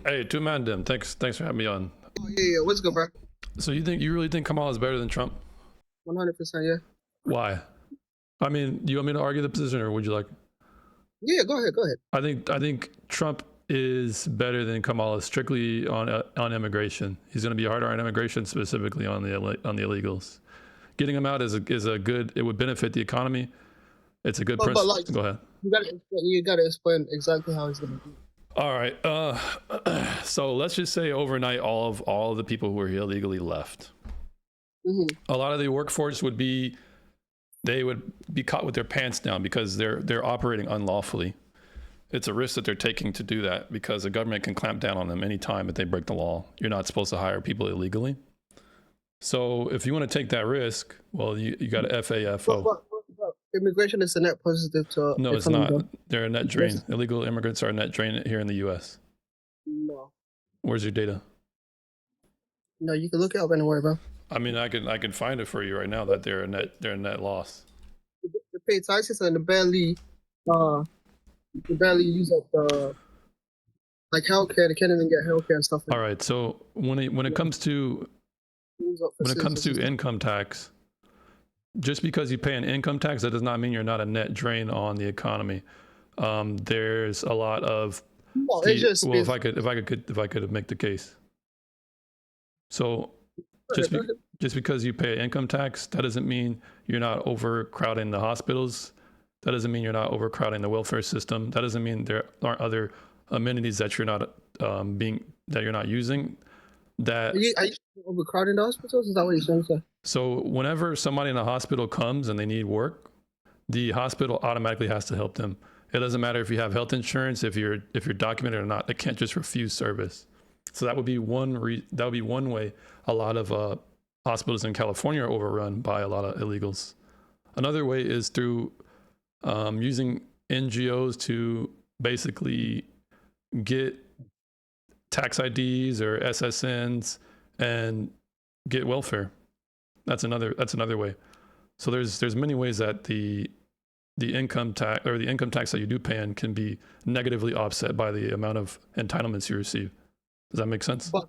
Hey, two man dim. Thanks for having me on. Oh yeah, what's good, bro? So you really think Kamala is better than Trump? 100%, yeah. Why? I mean, do you want me to argue the position, or would you like? Yeah, go ahead, go ahead. I think Trump is better than Kamala strictly on immigration. He's going to be harder on immigration, specifically on the illegals. Getting them out is a good. It would benefit the economy. It's a good But principle. like, Go ahead. you gotta explain exactly how it's gonna be. All right. So let's just say overnight, all of the people who are here illegally left. Mm-hmm. A lot of the workforce would be caught with their pants down because they're operating unlawfully. It's a risk that they're taking to do that because the government can clamp down on them anytime if they break the law. You're not supposed to hire people illegally. So if you want to take that risk, well, you got to FAFO. But immigration is a net positive to No, it's economy, not. though. They're a net drain. Illegal immigrants are a net drain here in the U.S. No, Where's your data? no, you can look it up anywhere, bro. I mean, I can find it for you right now that they're a net loss. They pay taxes and they barely use up the like healthcare. They can't even get healthcare and stuff. All right. So when it comes to income tax, just because you pay an income tax, that does not mean you're not a net drain on the economy. There's a lot of if I could make the case. So just because you pay income tax, that doesn't mean you're not overcrowding the hospitals. That doesn't mean you're not overcrowding the welfare system. That doesn't mean there aren't other amenities that you're not using. Are you overcrowding the hospitals? Is that what you're saying, sir? So whenever somebody in the hospital comes and they need work, the hospital automatically has to help them. It doesn't matter if you have health insurance, if you're documented or not. They can't just refuse service. So that would be one way a lot of hospitals in California are overrun by a lot of illegals. Another way is through using NGOs to basically get tax IDs or SSNs and get welfare. That's another way. So there's many ways that the income tax that you do pay in can be negatively offset by the amount of entitlements you receive. Does that make sense? But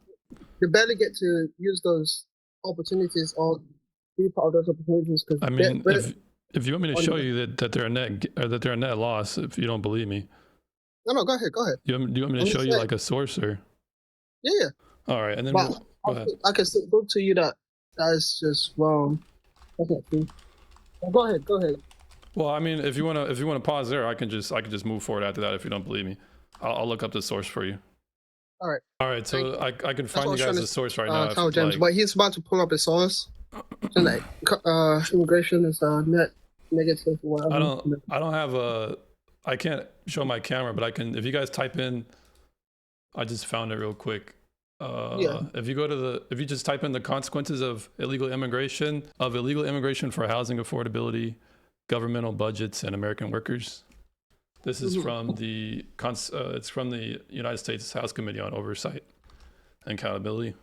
you barely get to use those opportunities or be part of those opportunities. I mean, if you want me to show you that they're a net loss, if you don't believe me. No, go ahead. Do you want me to show you like a source or? Yeah. All right, and then go ahead. I can still prove to you that is just wrong. That's not true. Go ahead. Well, I mean, if you want to pause there, I can just move forward after that if you don't believe me. I'll look up the source for you. All right. So I can find you guys the source right now. James, but he's about to pull up his source. So like, immigration is net negative. I don't have I can't show my camera, but I can. If you guys type in, I just found it real quick. If you just type in the consequences of illegal immigration for housing affordability, governmental budgets, and American workers. This is from it's from the United States House Committee on Oversight and Accountability.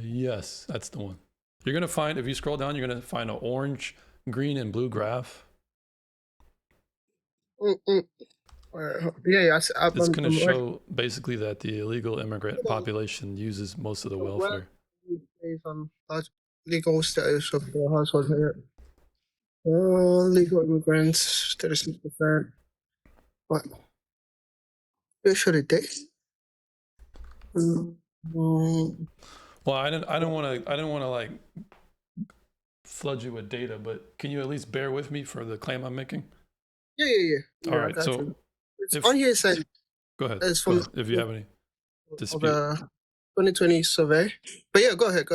Yes, that's the one. You're gonna find, if you scroll down, you're gonna find an orange, green, and blue graph. It's gonna show basically that the illegal immigrant population uses most of the welfare. Legal status of the household here. Legal immigrants, 36%. What? Where should it date? Well, I don't want to like flood you with data, but can you at least bear with me for the claim I'm making? Yeah. All right, so on here saying. Go ahead. If you have any dispute. The 2020 survey, but yeah, go ahead.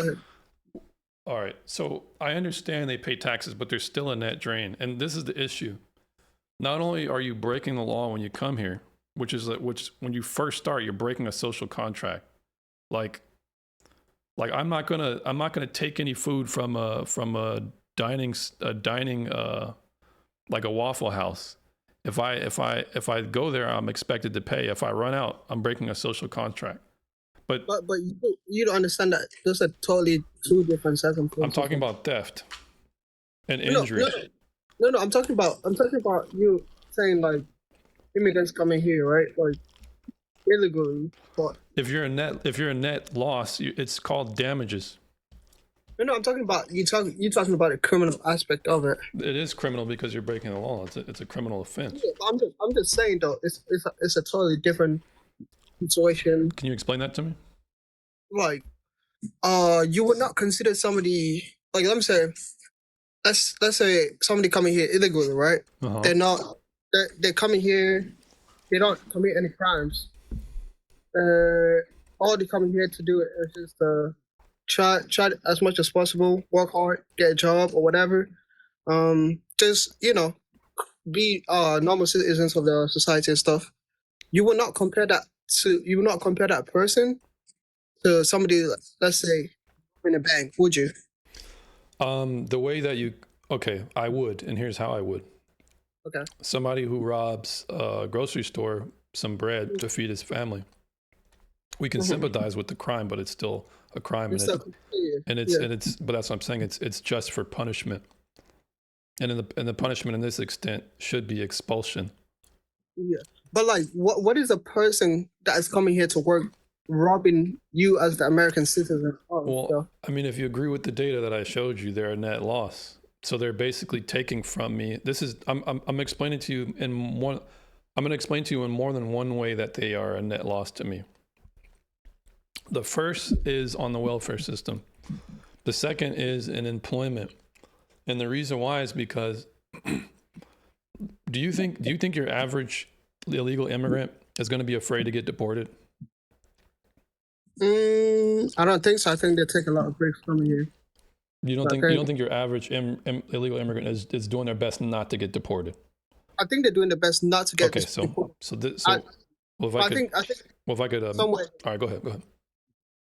All right, so I understand they pay taxes, but they're still a net drain, and this is the issue. Not only are you breaking the law when you come here, which when you first start, you're breaking a social contract. Like I'm not gonna take any food from a dining like a Waffle House. If I go there, I'm expected to pay. If I run out, I'm breaking a social contract. But you don't understand that those are totally two different circumstances. I'm talking about theft and injury. No, I'm talking about you saying like immigrants coming here, right? Like illegally. But If you're a net loss, it's called damages. no, I'm talking about you talking about the criminal aspect of it. It is criminal because you're breaking the law. It's a criminal offense. Yeah, but I'm just saying though, it's a totally different situation. Can you explain that to me? Like, you would not consider somebody like let's say somebody coming here illegally, right? Uh-huh. They're not they're coming here. They don't commit any crimes. All they coming here to do is just try as much as possible, work hard, get a job or whatever. Just be normal citizens of the society and stuff. You will not compare that person to somebody, let's say, in a bank, would you? The way that I would, and here's how I would. Okay. Somebody who robs a grocery store some bread to feed his family. We can sympathize with the crime, but it's still a crime, but that's what I'm saying. It's just for punishment, and the punishment in this extent should be expulsion. Yeah, but like, what is a person that is coming here to work robbing you as the American citizen? Well, I mean, if you agree with the data that I showed you, they're a net loss. So they're basically taking from me. I'm explaining to you in one. I'm going to explain to you in more than one way that they are a net loss to me. The first is on the welfare system. The second is in employment. And the reason why is because do you think your average illegal immigrant is going to be afraid to get deported? I don't think so. I think they take a lot of breaks coming here. You don't think your average illegal immigrant is doing their best not to get deported? I think they're doing the best not to get deported. If I could somewhere. All right, go ahead.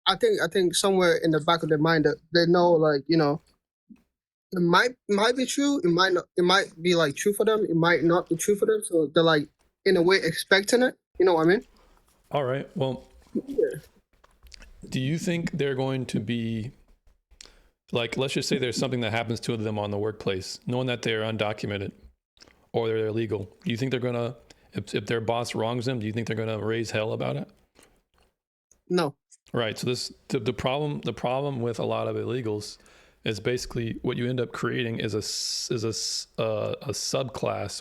I think somewhere in the back of their mind that they know, like, it might be true. It might not. It might be like true for them. It might not be true for them. So they're like, in a way, expecting it. You know what I mean? All right. Well, yeah. Do you think they're going to be like? Let's just say there's something that happens to them on the workplace, knowing that they're undocumented or they're illegal. Do you think they're gonna, if their boss wrongs them, do you think they're gonna raise hell about it? No. Right. So the problem with a lot of illegals is basically what you end up creating is a subclass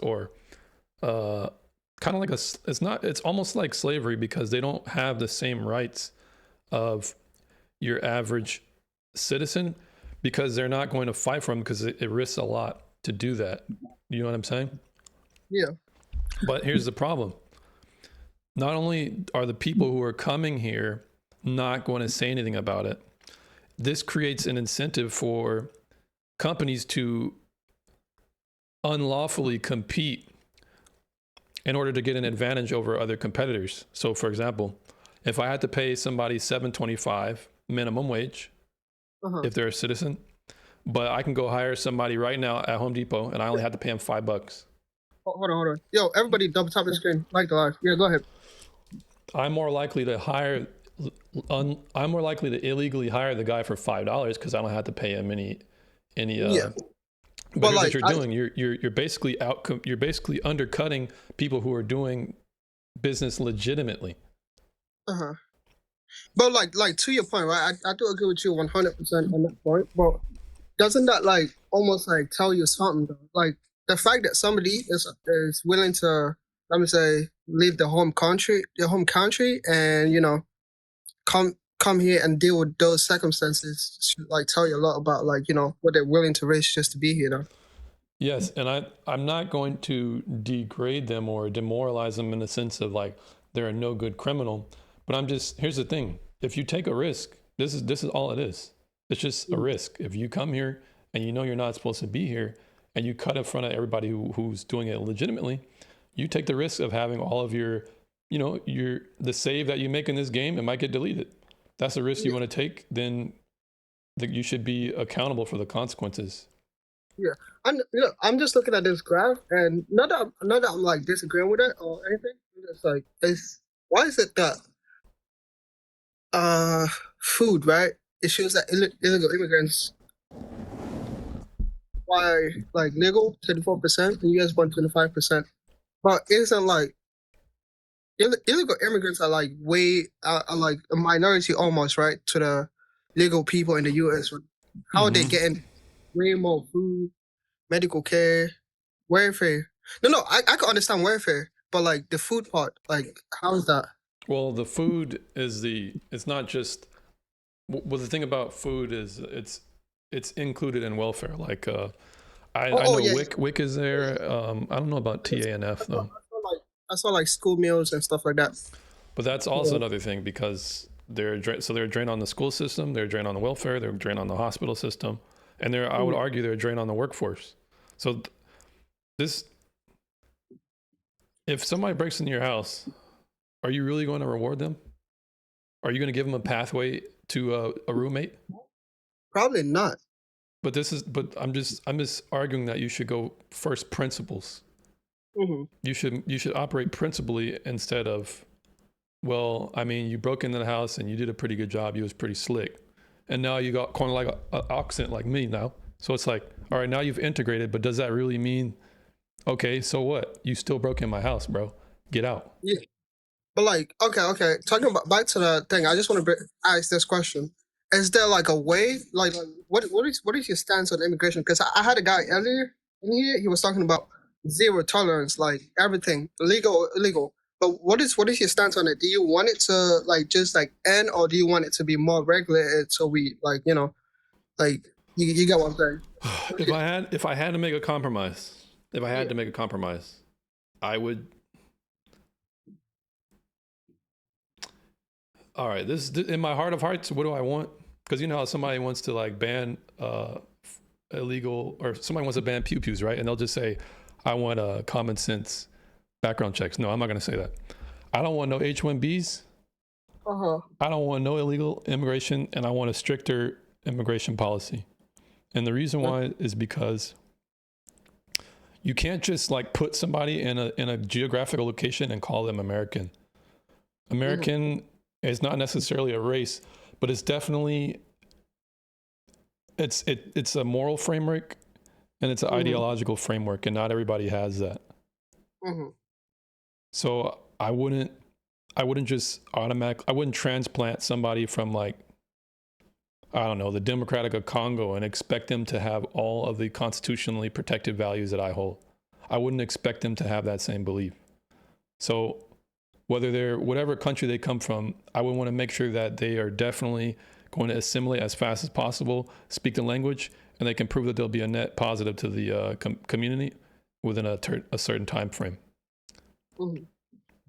or kind of like it's almost like slavery because they don't have the same rights of your average citizen because they're not going to fight for them because it risks a lot to do that. You know what I'm saying? Yeah. But here's the problem. Not only are the people who are coming here not going to say anything about it, this creates an incentive for companies to unlawfully compete in order to get an advantage over other competitors. So for example, if I had to pay somebody $7.25 minimum wage, if they're a citizen, but I can go hire somebody right now at Home Depot and I only have to pay them $5. Hold on. Yo, everybody double tap the screen, like the live. Yeah, go ahead. I'm more likely to illegally hire the guy for $5 because I don't have to pay him any. But here's what you're doing. You're basically undercutting people who are doing business legitimately. But like to your point, right? I do agree with you 100% on that point. But doesn't that like almost like tell you something though? Like the fact that somebody is willing to, let me say, leave their home country, and come here and deal with those circumstances should like tell you a lot about like what they're willing to risk just to be here. Yes, and I'm not going to degrade them or demoralize them in the sense of like they're a no good criminal, but here's the thing: if you take a risk, this is all it is. It's just a risk. If you come here and you know you're not supposed to be here, and you cut in front of everybody who's doing it legitimately, you take the risk of having all of your the save that you make in this game, it might get deleted. That's a risk you want to take, then you should be accountable for the consequences. Yeah, and I'm just looking at this graph, and not that I'm like disagreeing with it or anything. It's like, why is it that food, right? It shows that illegal immigrants, why like legal 34% and US 125%, but it isn't like illegal immigrants are like way are like a minority almost, right, to the legal people in the U.S. How are they Hmm. getting way more food, medical care, welfare? No, I can understand welfare, but like the food part, like how is that? Well, the food is it's not just, well, the thing about food is it's included in welfare. Like, I Oh know yeah, WIC is yeah. there. I don't know about TANF though, I saw like school meals and stuff like that. but that's also Yeah. another thing because they're a drain on the school system, they're a drain on the welfare, they're a drain on the hospital system, and I would Mhm. argue they're a drain on the workforce. So this, if somebody breaks into your house, are you really going to reward them? Are you going to give them a pathway to a roommate? Probably not. But I'm just arguing that you should go first principles. Hmm. You should operate principally instead of, well, I mean, you broke into the house and you did a pretty good job. You was pretty slick, and now you got kind of like an accent like me now. So it's like, all right, now you've integrated, but does that really mean, okay, so what? You still broke in my house, bro. Get out. Yeah. But like, okay. Talking about back to the thing, I just want to ask this question: is there like a way, like what is your stance on immigration? Because I had a guy earlier in here, he was talking about zero tolerance, like everything, legal or illegal. But what is your stance on it? Do you want it to like just like end, or do you want it to be more regulated so we like like you get what I'm saying? What's your- If I had to make a compromise, if I had Yeah. to make a compromise, I would. All right, this in my heart of hearts. What do I want? Because you know how somebody wants to like ban illegal, or somebody wants to ban pew pews, right? And they'll just say, "I want common sense background checks." No, I'm not going to say that. I don't want no H-1Bs. Uh-huh. I don't want no illegal immigration, and I want a stricter immigration policy. And the reason why is because you can't just like put somebody in a geographical location and call them American. Mm-hmm. American is not necessarily a race, but it's definitely it's a moral framework and it's an Mm-hmm. ideological framework, and not everybody has that. Mm-hmm. So I wouldn't just I wouldn't transplant somebody from like, I don't know, the Democratic of Congo and expect them to have all of the constitutionally protected values that I hold. I wouldn't expect them to have that same belief. So whether they're whatever country they come from, I would want to make sure that they are definitely going to assimilate as fast as possible, speak the language, and they can prove that they'll be a net positive to the community within a certain time frame. Mm-hmm.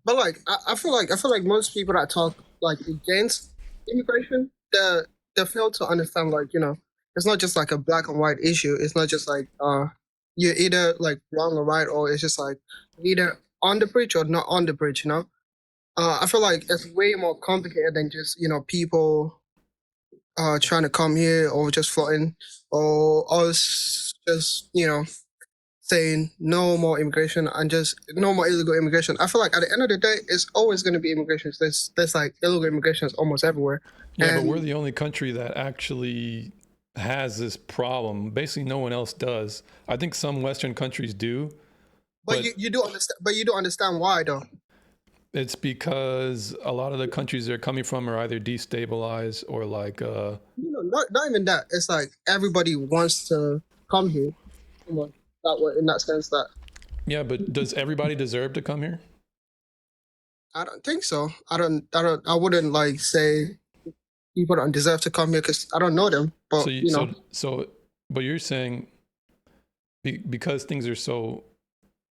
But like I feel like most people that talk like against immigration, they fail to understand like, it's not just like a black and white issue. It's not just like you're either like wrong or right, or it's just like either on the bridge or not on the bridge. I feel like it's way more complicated than just, people trying to come here or just floating or us just, saying no more immigration and just no more illegal immigration. I feel like at the end of the day, it's always going to be immigration. There's like illegal immigration almost everywhere, Yeah, but we're and the only country that actually has this problem. Basically, no one else does. I think some Western countries do, but but you do understand. But you don't understand why though. it's because a lot of the countries they're coming from are either destabilized or like, Not even that. It's like everybody wants to come here. Almost that way, in that sense that yeah, but does everybody deserve to come here? I don't think so. I wouldn't like say people don't deserve to come here because I don't know them. So But you, but you're saying because things are so,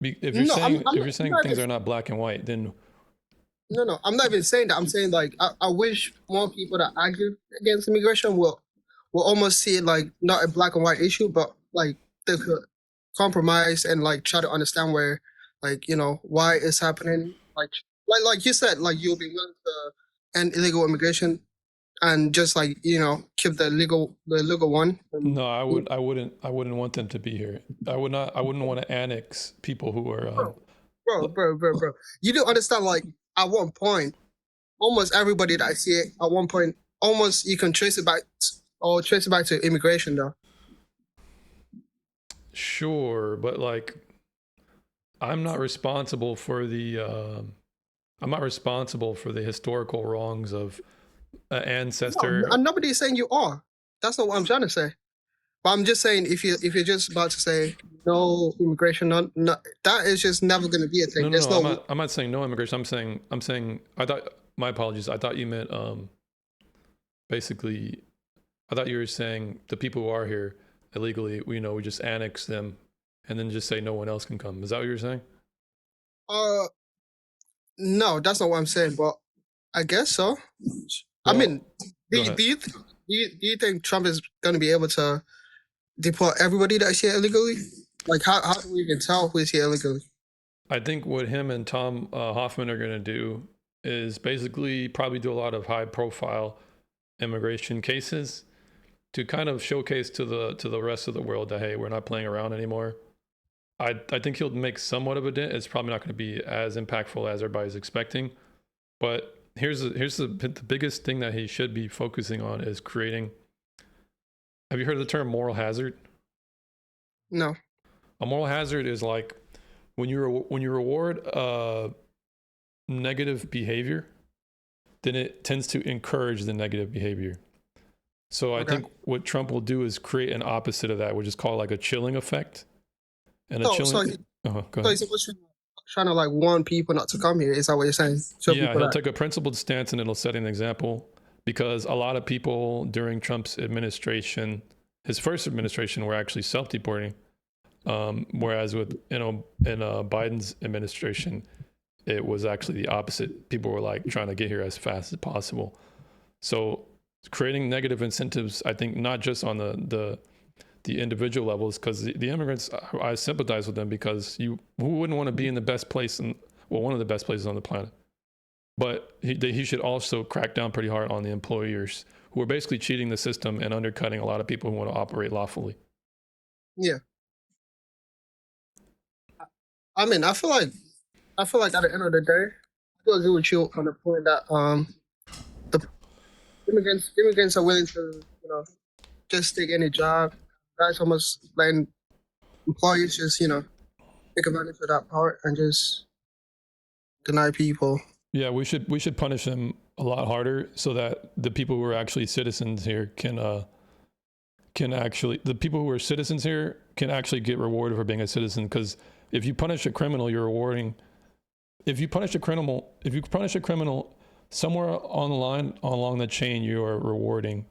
no, if you're I'm saying not things even are not black and white, then No, I'm not even saying that. I'm saying like I wish more people that argue against immigration will almost see it like not a black and white issue, but like they could compromise and like try to understand where like why it's happening. Like you said, like you'll be willing to end illegal immigration and just like keep the legal one. no, I wouldn't want them to be here. I wouldn't want to annex people who are Bro, bro. You do understand like at one point almost everybody that I see it at one point, almost you can trace it back or trace it back to immigration though. sure, but like I'm not responsible for I'm not responsible for the historical wrongs of an No, ancestor. nobody's saying you are. That's not what I'm trying to say. But I'm just saying, if you're just about to say no immigration, no, that is just never going to be a thing. No, no, There's no. no. I'm not saying no immigration. I'm saying. I thought. My apologies. I thought you meant basically. I thought you were saying the people who are here illegally. We just annex them, and then just say no one else can come. Is that what you're saying? Uh, no, that's not what I'm saying. But I guess so. I Well, mean, go do, ahead. do you th- do you think Trump is going to be able to deport everybody that's here illegally? Like, how do we even tell who's here illegally? I think what him and Tom Hoffman are going to do is basically probably do a lot of high-profile immigration cases to kind of showcase to the rest of the world that, hey, we're not playing around anymore. I think he'll make somewhat of a dent. It's probably not going to be as impactful as everybody's expecting. But here's the biggest thing that he should be focusing on is creating. Have you heard of the term moral hazard? No. A moral hazard is like when you reward negative behavior, then it tends to encourage the negative behavior. So I think what Trump will do is create an opposite of that, which is called like a chilling effect. And a So, chilling. Go so ahead. he's supposed to trying to like warn people not to come here. Is that what you're saying? Show Yeah, people he'll that. take a principled stance and it'll set an example because a lot of people during Trump's administration, his first administration, were actually self-deporting. Whereas in Biden's administration, it was actually the opposite. People were like trying to get here as fast as possible. So creating negative incentives, I think, not just on the individual levels, because the immigrants, I sympathize with them because who wouldn't want to be in the best place one of the best places on the planet. But he should also crack down pretty hard on the employers who are basically cheating the system and undercutting a lot of people who want to operate lawfully. Yeah. I mean, I feel like at the end of the day, I do agree with you on the point that the immigrants are willing to just take any job. That's almost letting employees just take advantage of that part and just deny people. Yeah, we should punish them a lot harder so that the people who are actually citizens here can actually get rewarded for being a citizen. Because if you punish a criminal, you're rewarding. If you punish a criminal somewhere on the line along the chain, you are rewarding.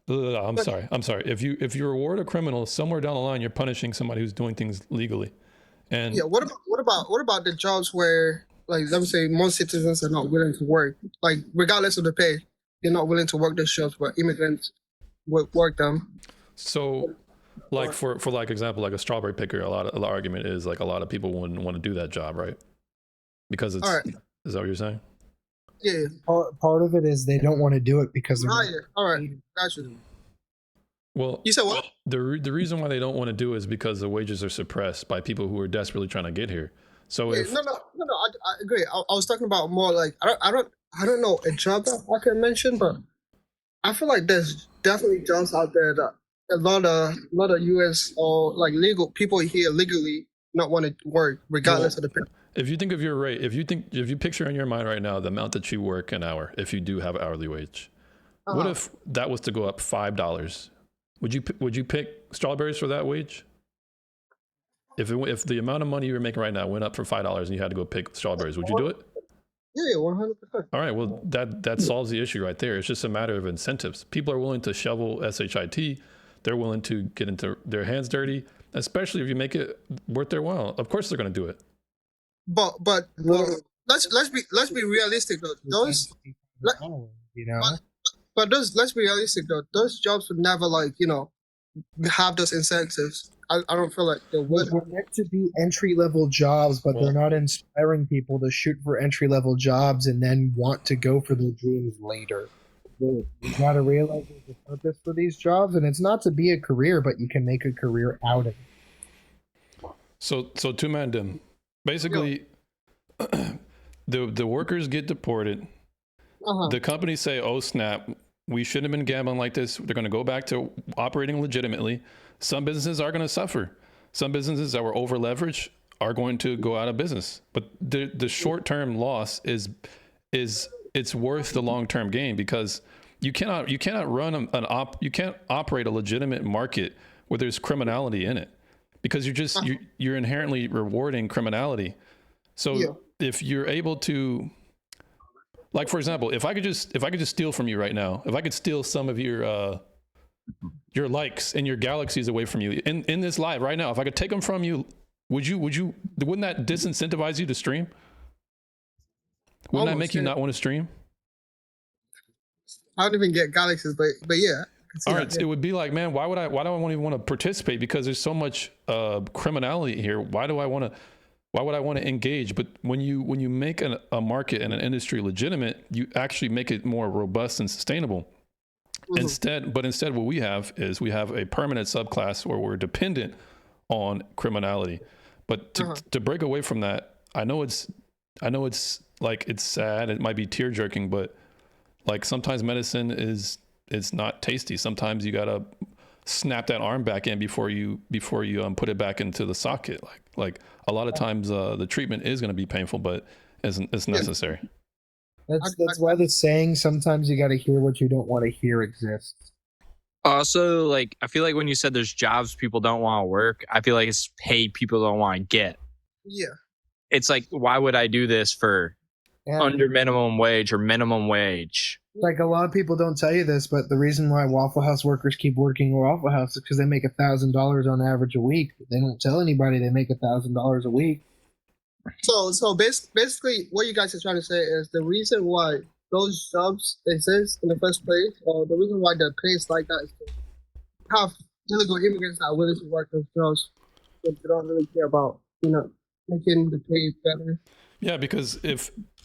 I'm sorry. If you reward a criminal somewhere down the line, you're punishing somebody who's doing things legally. And yeah, what about the jobs where, like, let me say most citizens are not willing to work, like regardless of the pay, they're not willing to work those jobs, but immigrants work them. so, like for like example, like a strawberry picker, a lot of the argument is like a lot of people wouldn't want to do that job, right? Because it's. All right. Is that what you're saying? Yeah. Part of it is they don't want to do it because they're Yeah. All right. Gotcha. Well, You said what? the reason why they don't want to do it is because the wages are suppressed by people who are desperately trying to get here. So Yeah, if no. I agree. I was talking about more like I don't know a job that I can mention, but I feel like there's definitely jobs out there that a lot of U.S. or like legal people here legally not want to work regardless of the pay. if you think of your rate, if you picture in your mind right now the amount that you work an hour, if you do have hourly wage, what if that was to go up $5? Would you pick strawberries for that wage? If the amount of money you were making right now went up for $5 and you had to go pick strawberries, would you do it? Yeah, 100%. All right, well that solves the issue right there. It's just a matter of incentives. People are willing to shovel shit. They're willing to get into their hands dirty, especially if you make it worth their while. Of course, they're going to do it. But let's be realistic though. Those let's be realistic though. Those jobs would never have those incentives. I don't feel like they would. They're meant to be entry level jobs, but they're not inspiring people to shoot for entry level jobs and then want to go for their dreams later. You got to realize there's a purpose for these jobs, and it's not to be a career, but you can make a career out of it. So two-man dim. Basically, the workers get deported. The companies say, "Oh snap, we shouldn't have been gambling like this." They're going to go back to operating legitimately. Some businesses are going to suffer. Some businesses that were over leveraged are going to go out of business. But the short term loss is it's worth the long term gain, because you cannot run you can't operate a legitimate market where there's criminality in it, because you're inherently rewarding criminality. So if you're able to, like, for example, if I could just steal from you right now, if I could steal some of your likes and your galaxies away from you in this live right now, if I could take them from you, wouldn't that disincentivize you to stream? Wouldn't that make you not want to stream? I don't even get galaxies, but yeah. All right, it would be like, man, why do I even want to participate? Because there's so much criminality here. Why would I want to engage? But when you make a market and an industry legitimate, you actually make it more robust and sustainable. Instead, what we have is a permanent subclass where we're dependent on criminality. But to break away from that, I know it's like, it's sad. It might be tear jerking, but like, sometimes medicine is not tasty. Sometimes you gotta snap that arm back in before you put it back into the socket. Like a lot of times the treatment is going to be painful, but it's necessary. That's why the saying, sometimes you got to hear what you don't want to hear, exists. Also, like, I feel like when you said there's jobs people don't want to work, I feel like it's pay people don't want to get. Yeah. It's like, why would I do this for under minimum wage or minimum wage? Like, a lot of people don't tell you this, but the reason why Waffle House workers keep working Waffle House is because they make $1,000 on average a week. They don't tell anybody they make $1,000 a week. So basically, what you guys are trying to say is the reason why those jobs exist in the first place, or the reason why the pay is like that, is to have illegal immigrants that are willing to work those jobs, but they don't really care about, making the pay better. Yeah, because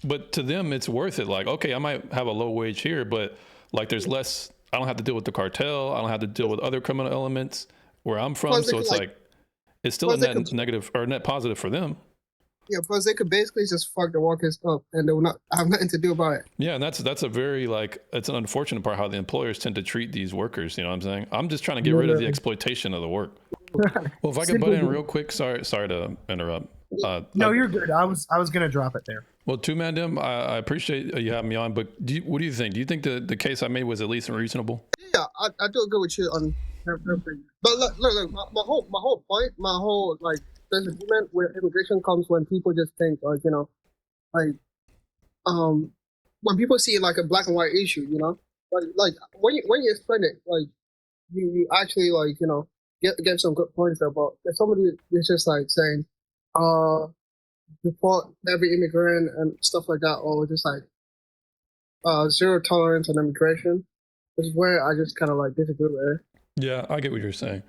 but to them it's worth it. Like, okay, I might have a low wage here, but like, there's less. I don't have to deal with the cartel. I don't have to deal with other criminal elements where I'm from. So it's like it's still a net negative or net positive for them. Yeah, because they could basically just fuck the workers up, and they will not have nothing to do about it. Yeah, and that's a very, like, it's an unfortunate part how the employers tend to treat these workers. You know what I'm saying? I'm just trying to get rid of the exploitation of the work. Well, if I could butt in real quick, sorry to interrupt. No, you're good. I was gonna drop it there. Well, Two Man Dim, I appreciate you having me on, but what do you think? Do you think the case I made was at least reasonable? Yeah, I do agree with you on everything. But look, my whole point, like, disagreement with immigration comes when people just think, like, when people see like a black and white issue, like when you explain it, like, you actually, like, get some good points there. But if somebody is just like saying, deport every immigrant and stuff like that, or just like zero tolerance on immigration, is where I just kind of like disagree with it. Yeah, I get what you're saying.